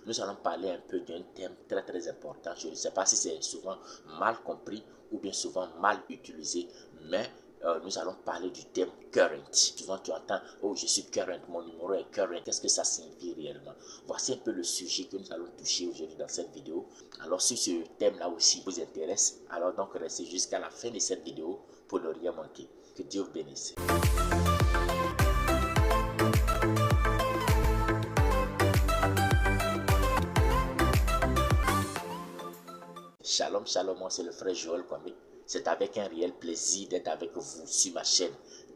nous allons parler un peu d'un thème très important. Je ne sais pas si c'est souvent mal compris ou bien souvent mal utilisé, mais nous allons parler du thème current. Souvent tu entends, oh je suis current, mon numéro est current. Qu'est-ce que ça signifie réellement? Voici un peu le sujet que nous allons toucher aujourd'hui dans cette vidéo. Alors si ce thème-là aussi vous intéresse, alors donc restez jusqu'à la fin de cette vidéo pour ne rien manquer. Que Dieu vous bénisse. Shalom, shalom, moi c'est le frère Joël Kwame. C'est avec un réel plaisir d'être avec vous sur ma chaîne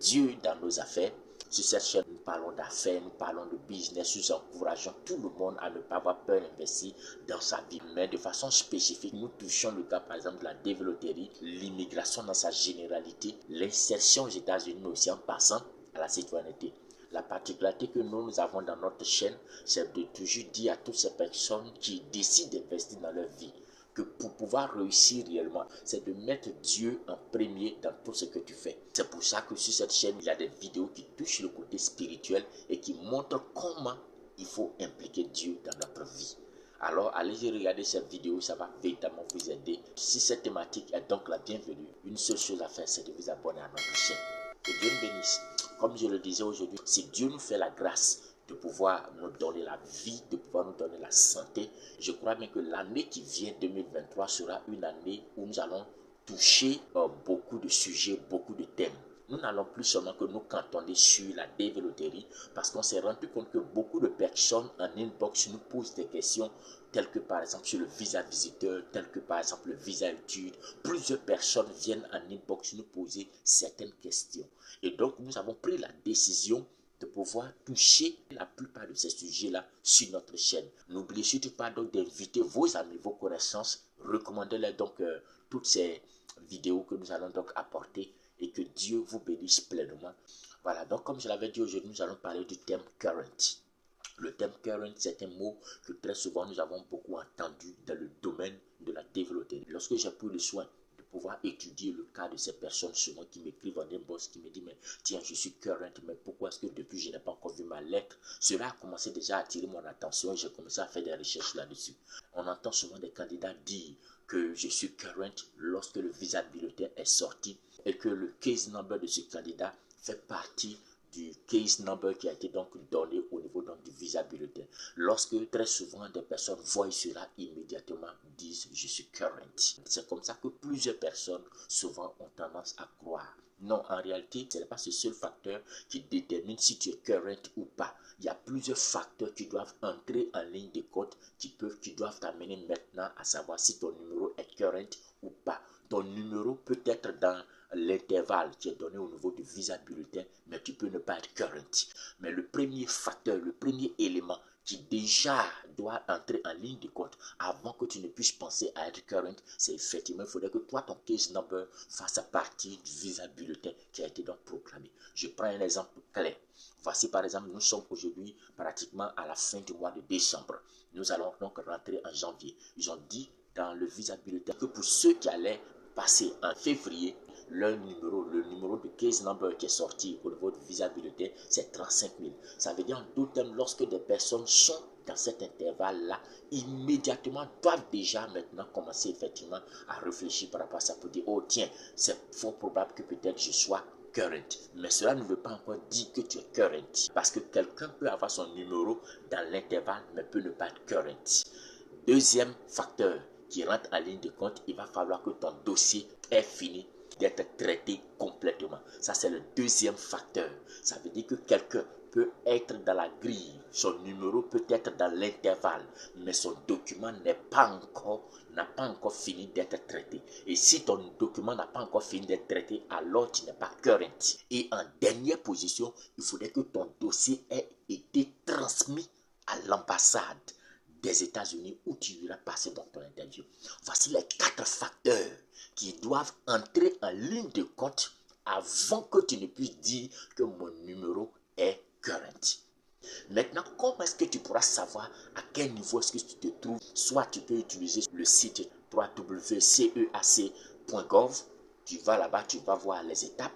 Dieu dans nos affaires. Sur cette chaîne, nous parlons d'affaires, nous parlons de business, nous encourageons tout le monde à ne pas avoir peur d'investir dans sa vie. Mais de façon spécifique, nous touchons le cas par exemple de la développerie, l'immigration dans sa généralité, l'insertion aux États-Unis, mais aussi en passant à la citoyenneté. La particularité que nous avons dans notre chaîne, c'est de toujours dire à toutes ces personnes qui décident d'investir dans leur vie, que pour pouvoir réussir réellement, c'est de mettre Dieu en premier dans tout ce que tu fais. C'est pour ça que sur cette chaîne, il y a des vidéos qui touchent le côté spirituel et qui montrent comment il faut impliquer Dieu dans notre vie. Alors, allez regarder cette vidéo, ça va véritablement vous aider. Si cette thématique est donc la bienvenue, une seule chose à faire, c'est de vous abonner à notre chaîne. Que Dieu nous bénisse. Comme je le disais aujourd'hui, si Dieu nous fait la grâce de pouvoir nous donner la vie, de pouvoir nous donner la santé, je crois bien que l'année qui vient, 2023, sera une année où nous allons toucher beaucoup de sujets, beaucoup de thèmes. Nous n'allons plus seulement que nous cantonner sur la développerie, parce qu'on s'est rendu compte que beaucoup de personnes en inbox nous posent des questions telles que par exemple sur le visa visiteur, telles que par exemple le visa études. Plusieurs personnes viennent en inbox nous poser certaines questions. Et donc nous avons pris la décision de pouvoir toucher la plupart de ces sujets-là sur notre chaîne. N'oubliez surtout pas donc d'inviter vos amis, vos connaissances, recommandez-leur donc toutes ces vidéos que nous allons donc apporter et que Dieu vous bénisse pleinement. Voilà, donc comme je l'avais dit aujourd'hui, nous allons parler du thème current. Le thème current, c'est un mot que très souvent nous avons beaucoup entendu dans le domaine de la développerie. Lorsque j'ai pris le soin de pouvoir étudier le cas de ces personnes souvent qui m'écrivent en inbox, qui me disent mais tiens je suis current, mais pourquoi est-ce que depuis je n'ai pas encore vu ma lettre? Cela a commencé déjà à attirer mon attention et j'ai commencé à faire des recherches là-dessus. On entend souvent des candidats dire que je suis current lorsque le visa bulletin est sorti et que le case number de ce candidat fait partie du case number qui a été donc donné au niveau donc du visa bulletin. Lorsque très souvent des personnes voient cela, immédiatement disent je suis current. C'est comme ça que plusieurs personnes souvent ont tendance à croire. Non, en réalité, ce n'est pas ce seul facteur qui détermine si tu es current ou pas. Il y a plusieurs facteurs qui doivent entrer en ligne de compte qui doivent t'amener maintenant à savoir si ton numéro est current ou pas. Ton numéro peut être dans l'intervalle qui est donné au niveau du visa bulletin, mais tu peux ne pas être current. Mais le premier facteur, le premier élément qui déjà doit entrer en ligne de compte avant que tu ne puisses penser à être current, c'est effectivement, il faudrait que toi, ton case number fasse partie du visa bulletin qui a été donc proclamé. Je prends un exemple clair. Voici par exemple, nous sommes aujourd'hui pratiquement à la fin du mois de décembre. Nous allons donc rentrer en janvier. Ils ont dit dans le visa bulletin que pour ceux qui allaient passer en février, le numéro de case number qui est sorti au niveau du visa bulletin, c'est 35 000. Ça veut dire en d'autres termes, lorsque des personnes sont dans cet intervalle-là, immédiatement doivent déjà maintenant commencer effectivement à réfléchir par rapport à ça pour dire, oh tiens, c'est fort probable que peut-être je sois current. Mais cela ne veut pas encore dire que tu es current. Parce que quelqu'un peut avoir son numéro dans l'intervalle, mais peut ne pas être current. Deuxième facteur qui rentre en ligne de compte, il va falloir que ton dossier est fini d'être traité complètement. Ça, c'est le deuxième facteur. Ça veut dire que quelqu'un peut être dans la grille, son numéro peut être dans l'intervalle, mais son document n'a pas encore fini d'être traité. Et si ton document n'a pas encore fini d'être traité, alors tu n'es pas current. Et en dernière position, il faudrait que ton dossier ait été transmis à l'ambassade des États-Unis où tu iras passer dans ton interview. Voici les 4 facteurs qui doivent entrer en ligne de compte avant que tu ne puisses dire que mon numéro est current. Maintenant, comment est-ce que tu pourras savoir à quel niveau est-ce que tu te trouves? Soit tu peux utiliser le site www.ceac.gov. Tu vas là-bas, tu vas voir les étapes.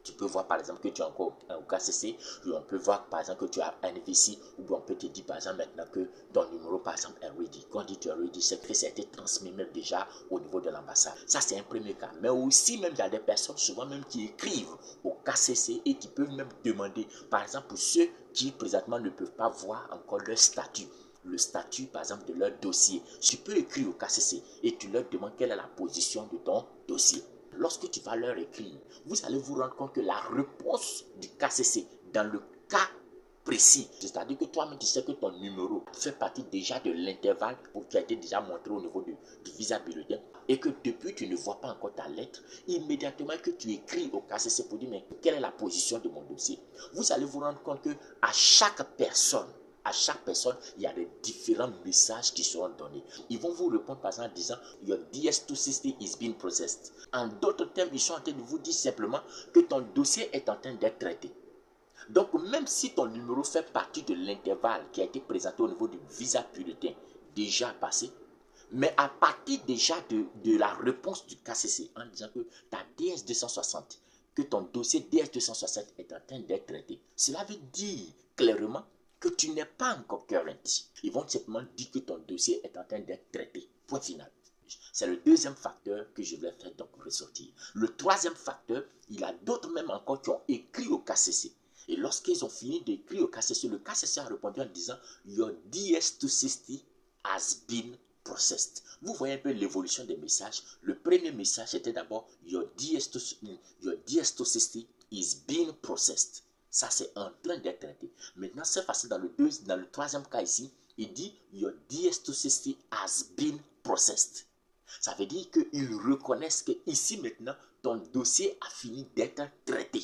Tu peux voir par exemple que tu as encore un OKCC, ou on peut voir par exemple que tu as un NVC, ou on peut te dire par exemple maintenant que ton numéro par exemple est ready. Quand on dit tu es ready, c'est que ça a été transmis même déjà au niveau de l'ambassade. Ça, c'est un premier cas. Mais aussi, même, il y a des personnes souvent même qui écrivent au KCC et qui peuvent même demander, par exemple, pour ceux qui présentement ne peuvent pas voir encore leur statut. Le statut, par exemple, de leur dossier. Tu peux écrire au KCC et tu leur demandes quelle est la position de ton dossier. Lorsque tu vas leur écrire, vous allez vous rendre compte que la réponse du KCC dans le cas précis, c'est-à-dire que toi-même tu sais que ton numéro fait partie déjà de l'intervalle qui a été déjà montré au niveau du visa bulletin et que depuis tu ne vois pas encore ta lettre, immédiatement que tu écris au KCC pour dire mais quelle est la position de mon dossier, vous allez vous rendre compte que à chaque personne, il y a des différents messages qui seront donnés. Ils vont vous répondre par exemple en disant your DS260 is being processed. En d'autres termes, ils sont en train de vous dire simplement que ton dossier est en train d'être traité. Donc, même si ton numéro fait partie de l'intervalle qui a été présenté au niveau du visa bulletin déjà passé, mais à partir déjà de la réponse du KCC en disant que ta DS260, que ton dossier DS260 est en train d'être traité, cela veut dire clairement que tu n'es pas encore current. Ils vont simplement dire que ton dossier est en train d'être traité. Point final. C'est le deuxième facteur que je vais faire donc ressortir. Le troisième facteur, il y a d'autres même encore qui ont écrit au KCC. Et lorsqu'ils ont fini d'écrire au KCC, le KCC a répondu en disant your DS260 has been processed. Vous voyez un peu l'évolution des messages. Le premier message était d'abord your DS260 is being processed. Ça, c'est en train d'être traité. Maintenant, c'est facile dans le troisième cas ici. Il dit your DS260 has been processed. Ça veut dire qu'ils reconnaissent que ici maintenant, ton dossier a fini d'être traité.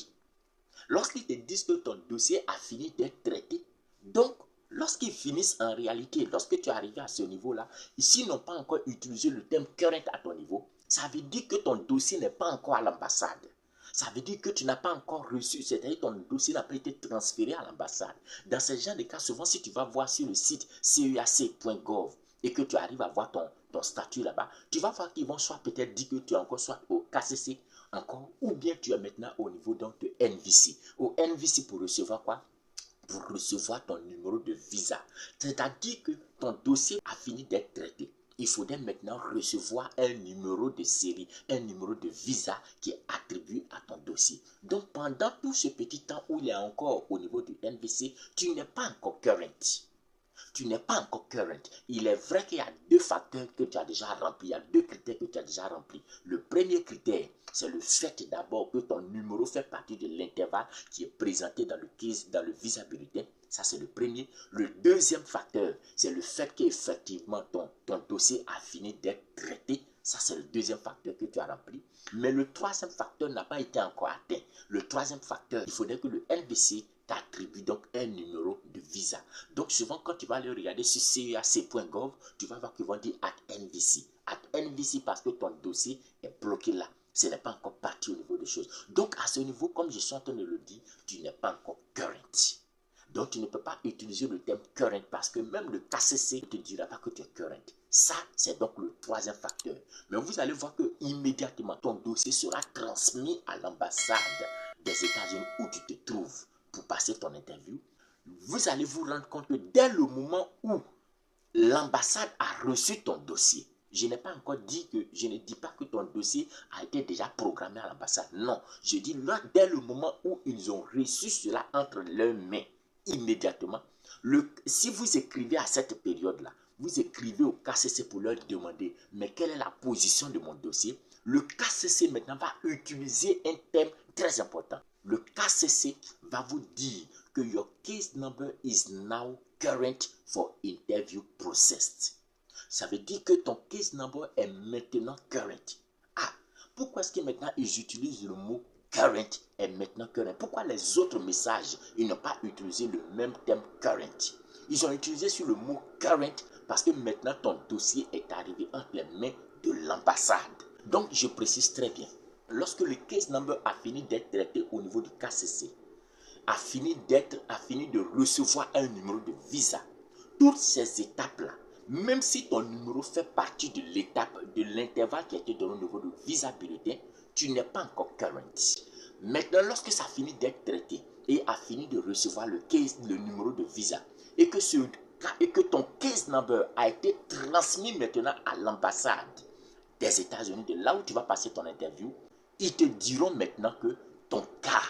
Lorsqu'ils te disent que ton dossier a fini d'être traité, donc lorsqu'ils finissent en réalité, lorsque tu es arrivé à ce niveau-là, s'ils n'ont pas encore utilisé le terme current à ton niveau, ça veut dire que ton dossier n'est pas encore à l'ambassade. Ça veut dire que tu n'as pas encore reçu, c'est-à-dire que ton dossier n'a pas été transféré à l'ambassade. Dans ce genre de cas, souvent si tu vas voir sur le site ceac.gov et que tu arrives à voir ton statut là-bas, tu vas voir qu'ils vont soit peut-être dire que tu es encore soit au KCC, encore, ou bien tu es maintenant au niveau donc de NVC. Au NVC pour recevoir quoi? Pour recevoir ton numéro de visa. C'est-à-dire que ton dossier a fini d'être traité. Il faudrait maintenant recevoir un numéro de série, un numéro de visa qui est attribué à ton dossier. Donc pendant tout ce petit temps où il est encore au niveau du NVC, tu n'es pas encore current. Tu n'es pas encore current. Il est vrai qu'il y a deux facteurs que tu as déjà remplis. Il y a deux critères que tu as déjà remplis. Le premier critère, c'est le fait d'abord que ton numéro fait partie de l'intervalle qui est présenté dans le visa bulletin. Ça, c'est le premier. Le deuxième facteur, c'est le fait qu'effectivement, ton dossier a fini d'être traité. Ça, c'est le deuxième facteur que tu as rempli. Mais le troisième facteur n'a pas été encore atteint. Le troisième facteur, il faudrait que le NVC t'attribue donc un numéro de visa. Donc souvent quand tu vas aller regarder sur ceac.gov, tu vas voir qu'ils vont dire at NVC. At NVC parce que ton dossier est bloqué là. Ce n'est pas encore parti au niveau des choses. Donc à ce niveau, comme je suis en train de le dire, tu n'es pas encore current. Donc tu ne peux pas utiliser le terme current parce que même le KCC ne te dira pas que tu es current. Ça, c'est donc le troisième facteur. Mais vous allez voir que immédiatement ton dossier sera transmis à l'ambassade des États-Unis où tu te trouves pour passer ton interview. Vous allez vous rendre compte que dès le moment où l'ambassade a reçu ton dossier, je n'ai pas encore dit que, je ne dis pas que ton dossier a été déjà programmé à l'ambassade. Non, je dis là, dès le moment où ils ont reçu cela entre leurs mains, immédiatement, si vous écrivez à cette période-là, vous écrivez au KCC pour leur demander, mais quelle est la position de mon dossier? Le KCC maintenant va utiliser un terme très important. Le KCC va vous dire que your case number is now current for interview processed. Ça veut dire que ton case number est maintenant current. Ah, pourquoi est-ce que maintenant ils utilisent le mot current est maintenant current? Pourquoi les autres messages, ils n'ont pas utilisé le même terme current? Ils ont utilisé sur le mot current parce que maintenant ton dossier est arrivé entre les mains de l'ambassade. Donc je précise très bien. Lorsque le case number a fini d'être traité au niveau du KCC, a fini de recevoir un numéro de visa, toutes ces étapes-là, même si ton numéro fait partie de l'intervalle qui a été donné au niveau du visa bulletin, tu n'es pas encore current. Maintenant, lorsque ça finit d'être traité et a fini de recevoir le numéro de visa, et que ce cas et que ton case number a été transmis maintenant à l'ambassade des États-Unis, de là où tu vas passer ton interview, ils te diront maintenant que ton cas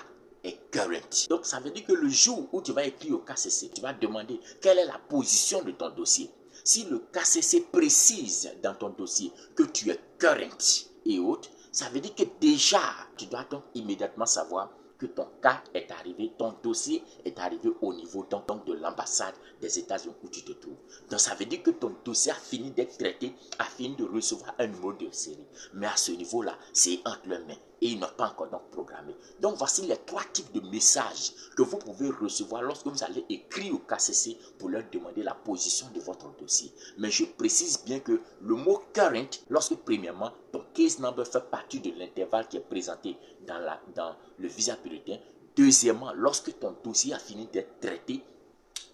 est current. Donc, ça veut dire que le jour où tu vas écrire au KCC, tu vas demander quelle est la position de ton dossier. Si le KCC précise dans ton dossier que tu es current et autres, ça veut dire que déjà, tu dois donc immédiatement savoir que ton cas est arrivé, ton dossier est arrivé au niveau donc de l'ambassade des États-Unis où tu te trouves. Donc ça veut dire que ton dossier a fini d'être traité, a fini de recevoir un numéro de série. Mais à ce niveau-là, c'est entre leurs mains et ils n'ont pas encore donc programmé. Donc voici les 3 types de messages que vous pouvez recevoir lorsque vous allez écrire au KCC pour leur demander la position de votre dossier. Mais je précise bien que le mot current, lorsque premièrement, ton case number fait partie de l'intervalle qui est présenté dans le visa bulletin. Deuxièmement, lorsque ton dossier a fini d'être traité.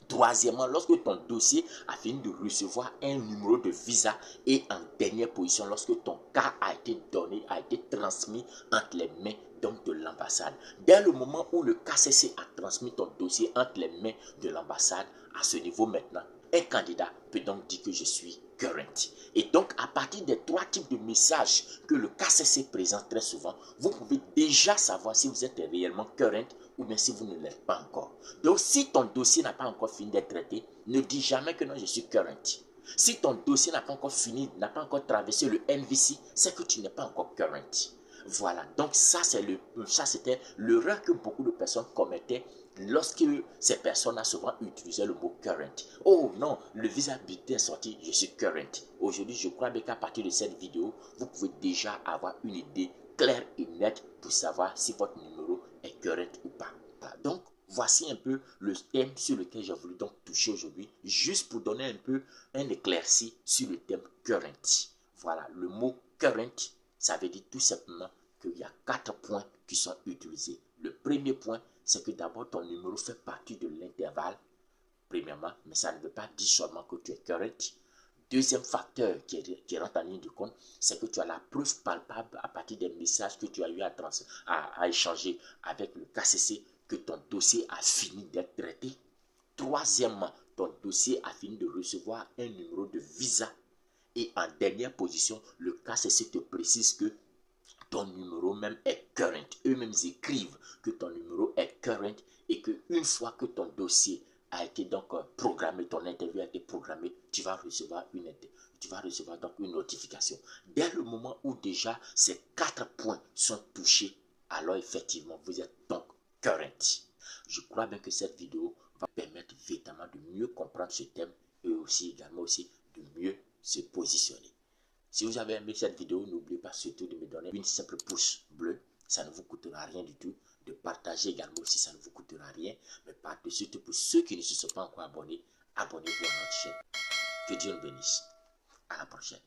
Troisièmement, lorsque ton dossier a fini de recevoir un numéro de visa. Et en dernière position, lorsque ton cas a été donné, a été transmis entre les mains donc de l'ambassade. Dès le moment où le KCC a transmis ton dossier entre les mains de l'ambassade, à ce niveau maintenant, un candidat peut donc dire que je suis current. Et donc, à partir des 3 types de messages que le KCC présente très souvent, vous pouvez déjà savoir si vous êtes réellement current ou bien si vous ne l'êtes pas encore. Donc, si ton dossier n'a pas encore fini d'être traité, ne dis jamais que non, je suis current. Si ton dossier n'a pas encore fini, n'a pas encore traversé le NVC, c'est que tu n'es pas encore current. Voilà, donc ça c'était l'erreur que beaucoup de personnes commettaient lorsque ces personnes-là souvent utilisaient le mot current. Oh non, le visa bulletin est sorti, je suis current. Aujourd'hui, je crois bien qu'à partir de cette vidéo, vous pouvez déjà avoir une idée claire et nette pour savoir si votre numéro est current ou pas. Voilà, donc voici un peu le thème sur lequel j'ai voulu donc toucher aujourd'hui, juste pour donner un peu un éclairci sur le thème current. Voilà, le mot current, ça veut dire tout simplement qu'il y a 4 points qui sont utilisés. Le premier point, c'est que d'abord ton numéro fait partie de l'intervalle, premièrement, mais ça ne veut pas dire seulement que tu es current. Deuxième facteur qui rentre en ligne de compte, c'est que tu as la preuve palpable à partir des messages que tu as eu à échanger avec le KCC que ton dossier a fini d'être traité. Troisièmement, ton dossier a fini de recevoir un numéro de visa. Et en dernière position, le KCC te précise que ton numéro même est current. Eux-mêmes écrivent que ton numéro est current et qu'une fois que ton dossier a été donc programmé, ton interview a été programmée, tu vas recevoir donc une notification. Dès le moment où déjà ces 4 points sont touchés, alors effectivement, vous êtes donc current. Je crois bien que cette vidéo va permettre véritablement de mieux comprendre ce thème et aussi également de mieux se positionner. Si vous avez aimé cette vidéo, n'oubliez pas surtout de me donner une simple pouce bleu. Ça ne vous coûtera rien du tout. De partager également aussi, ça ne vous coûtera rien. Mais par-dessus tout, pour ceux qui ne se sont pas encore abonnés, abonnez-vous à notre chaîne. Que Dieu nous bénisse. À la prochaine.